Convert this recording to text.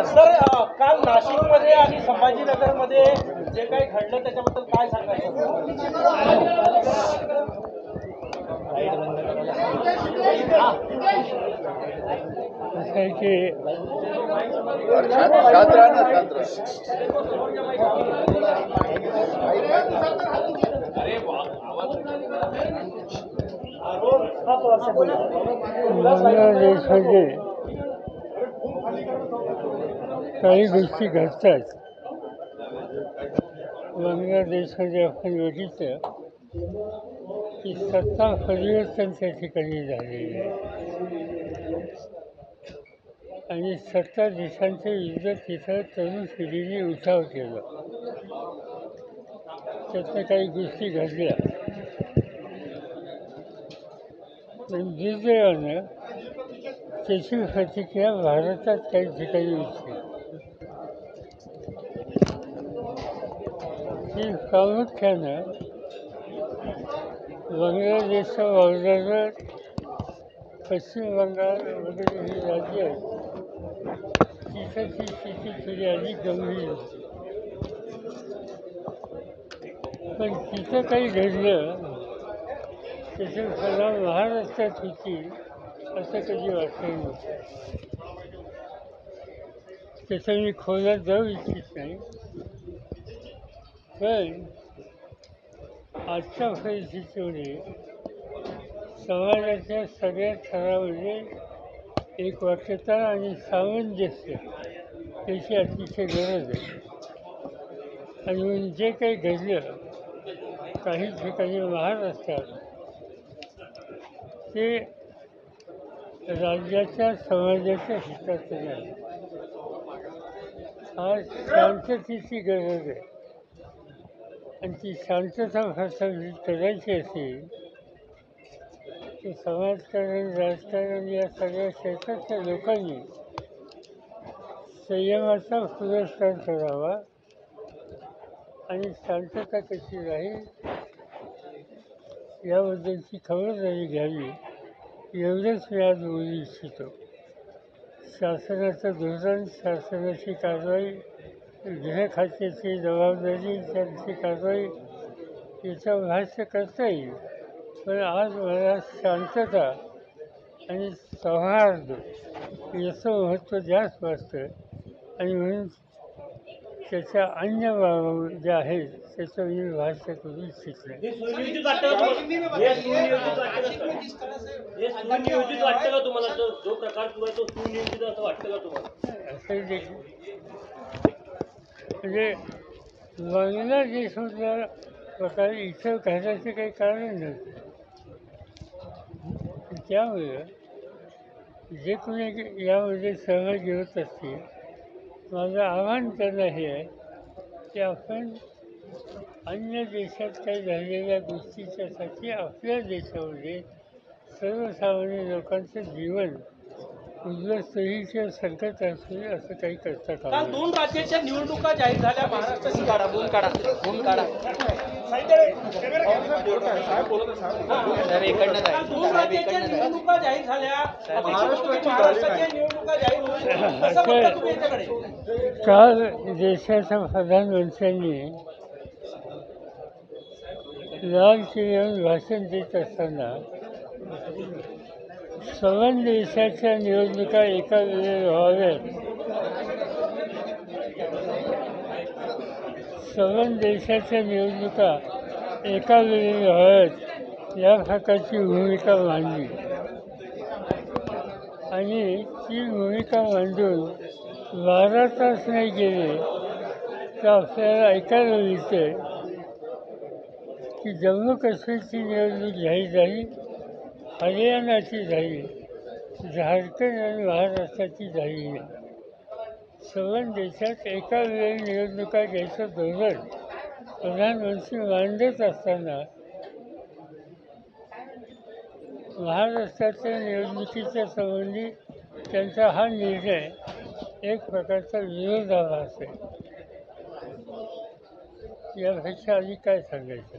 Sir काल नाशिकमध्ये आणि संभाजीनगरमध्ये जे काही घडलं त्याच्याबद्दल काय सांगायचं? बांगलादेशमध्ये काही गोष्टी घडतात. बांगलादेशमध्ये आपण बघितलं की सत्ता परिवर्तन त्या ठिकाणी झालेलं आहे आणि सत्ता देशांच्या विरुद्ध तिथं तरुण पिढीने उठाव केला. त्यातनं काही गोष्टी घडल्या. पण दुर्दैवानं त्याची प्रतिक्रिया भारतात काही ठिकाणी होती. ही प्रामुख्यानं बांगलादेशच्या वावरणारं पश्चिम बंगाल वगैरे ही राज्य आहेत तिथं ती स्थिती थोडी अधिक गंभीर होती. पण तिथं काही घडलं त्याचे परिणाम महाराष्ट्रात होतील असं कधी वाटलं नव्हतं. त्याचं मी खोलात जाऊ इच्छित नाही. पण आजच्या परिस्थितीमध्ये समाजाच्या सगळ्या थरामध्ये एकवाक्यता आणि सामंजस्य याची अतिशय गरज आहे. आणि म्हणून जे काही घडलं काही ठिकाणी महाराष्ट्रात ते राज्याच्या समाजाच्या हिताचं नाही. आज शांततेची गरज आहे आणि ती शांतता प्रस्थापित करायची असेल तर समाजकारण राजकारण या सगळ्या क्षेत्रातल्या लोकांनी संयमाचा पुरस्कार करावा आणि शांतता कशी राहील याबद्दलची खबरदारी घ्यावी एवढंच मी आज बोलू इच्छितो. शासनाचं धोरण, शासनाची कारवाई, गृह खात्याची जबाबदारी, त्यांची कारवाई याचं भाष्य करता येईल. पण आज मला शांतता आणि सौहार्द याचं महत्त्व जास्त वाटतं आणि म्हणून त्याच्या अन्य बाबी ज्या आहेत त्याचं मी भाष्य करू इच्छित नाही. सुनियोजित वाटतं का तुम्हाला? जो प्रकार सुरू आहे तो सुनियोजित असं वाटतं का तुम्हाला? असं देखील म्हणजे बांगलादेशमधला प्रकार इथं घालायचं काही कारण नव्हतं. त्यामुळं जे कोणी यामध्ये सहभागी होत असतील माझं आव्हान त्यांना हे आहे की आपण अन्य देशात काही झालेल्या गोष्टीच्यासाठी आपल्या देशामध्ये सर्वसामान्य लोकांचं जीवन उद्ध्वस्त होईल किंवा संकट असेल असं काही करता कामा काल नये. 2 राज्याच्या निवडणुका जाहीर झाल्या. महाराष्ट्राची काढा बोल काढा बोल काढा. काल 2 राज्याच्या निवडणुका जाहीर झाल्या. महाराष्ट्राच्या निवडणुका जाहीर होतील. कसं बघता तुम्ही याच्याकडे? काल देशाच्या प्रधानमंत्र्यांनी लाल किल्ल्यावर भाषण देत असताना सर्व देशाच्या निवडणुका एका वेळी व्हाव्यात, सर्व देशाच्या निवडणुका एका वेळी व्हाव्यात या प्रकारची भूमिका मांडली आणि ती भूमिका मांडून 12 तास नाही गेले तर आपल्याला ऐकायला मिळतं की जम्मू काश्मीरची निवडणूक जाहीर झाली, हरियाणाची झाली, झारखंड आणि महाराष्ट्राची झाली नाही. सर्व देशात एका वेळी निवडणुका घ्यायचं धोरण प्रधानमंत्री मांडत असताना महाराष्ट्राच्या निवडणुकीच्या संबंधी त्यांचा हा निर्णय एक प्रकारचा विरोधाभास आहे. यापेक्षा आधी काय सांगायचं?